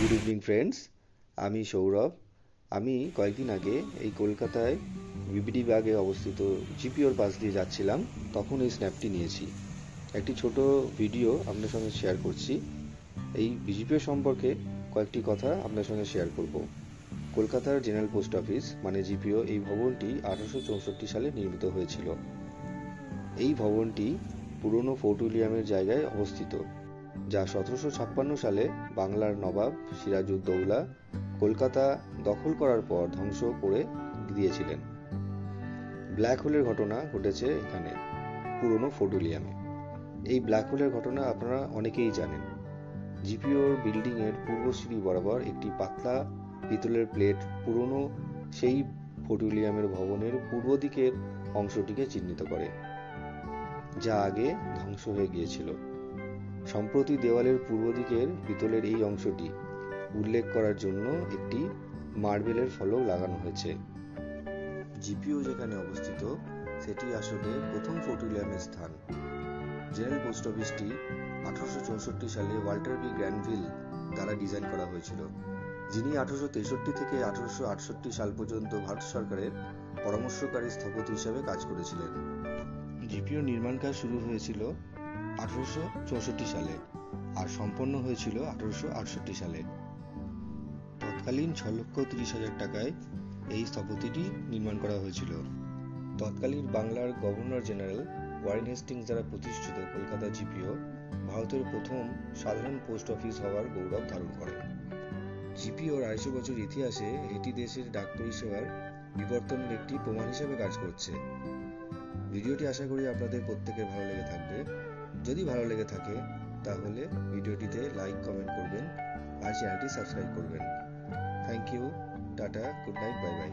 Good evening friends, আমি সৌরভ। আমি কয়েকদিন আগে এই কলকাতায় বিবিডি বাগে অবস্থিত জিপিওর পাশ দিয়ে যাচ্ছিলাম, তখন এই স্ন্যাপটি নিয়েছি। একটি ছোট ভিডিও আপনার সঙ্গে শেয়ার করছি। এই জিপিও সম্পর্কে কয়েকটি কথা আপনার সঙ্গে শেয়ার করব। কলকাতার জেনারেল পোস্ট অফিস মানে জিপিও, এই ভবনটি 1864 সালে নির্মিত হয়েছিল। এই ভবনটি পুরনো ফোর্ট উইলিয়ামের জায়গায় অবস্থিত, যা 1756 সালে বাংলার নবাব সিরাজউদ্দৌলা কলকাতা দখল করার পর ধ্বংস করে দিয়েছিলেন। ব্ল্যাক হোলের ঘটনা ঘটেছে এখানে, পুরনো ফোর্ট উইলিয়ামে। এই ব্ল্যাক হোলের ঘটনা আপনারা অনেকেই জানেন। জিপিওর বিল্ডিং এর পূর্বসিঁড়ি বরাবর একটি পাতলা পিতলের প্লেট পুরনো সেই ফোর্ট উইলিয়ামের ভবনের পূর্ব দিকের অংশটিকে চিহ্নিত করে, যা আগে ধ্বংস হয়ে গিয়েছিল। সম্প্রতি দেওয়ালের পূর্ব দিকের পিতলের এই অংশটি উল্লেখ করার জন্য একটি মার্বেলের ফলক লাগানো হয়েছে। জিপিও যেখানে অবস্থিত সেটি আসলে প্রথম ফোর্ট উইলিয়ামের স্থান। জেনারেল পোস্ট অফিসটি 1864 সালে ওয়াল্টার বি গ্র্যানভিল দ্বারা ডিজাইন করা হয়েছিল, যিনি 1863 থেকে 1868 সাল পর্যন্ত ভারত সরকারের পরামর্শকারী স্থপতি হিসাবে কাজ করেছিলেন। জিপিও নির্মাণ কাজ শুরু হয়েছিল 1864 সালে আর সম্পন্ন হয়েছিল 1868 সালে। তৎকালীন 6,30,000 টাকায় এই স্থপতিটি নির্মাণ করা হয়েছিল। তৎকালীন বাংলার গভর্নর জেনারেল ওয়ারেন হেস্টিংস দ্বারা প্রতিষ্ঠিত কলকাতা জিপিও ভারতের প্রথম সাধারণ পোস্ট অফিস হওয়ার গৌরব ধারণ করে। জিপিওর 250 বছর ইতিহাসে এটি দেশের ডাক পরিষেবার বিবর্তনের একটি প্রমাণ হিসেবে কাজ করছে। ভিডিওটি আশা করি আপনাদের প্রত্যেকের ভালো লেগে থাকবে। যদি ভালো লেগে থাকে তাহলে ভিডিওটিতে লাইক, কমেন্ট করবেন আর চ্যানেলটি সাবস্ক্রাইব করবেন। Thank you, tata, good night, bye by.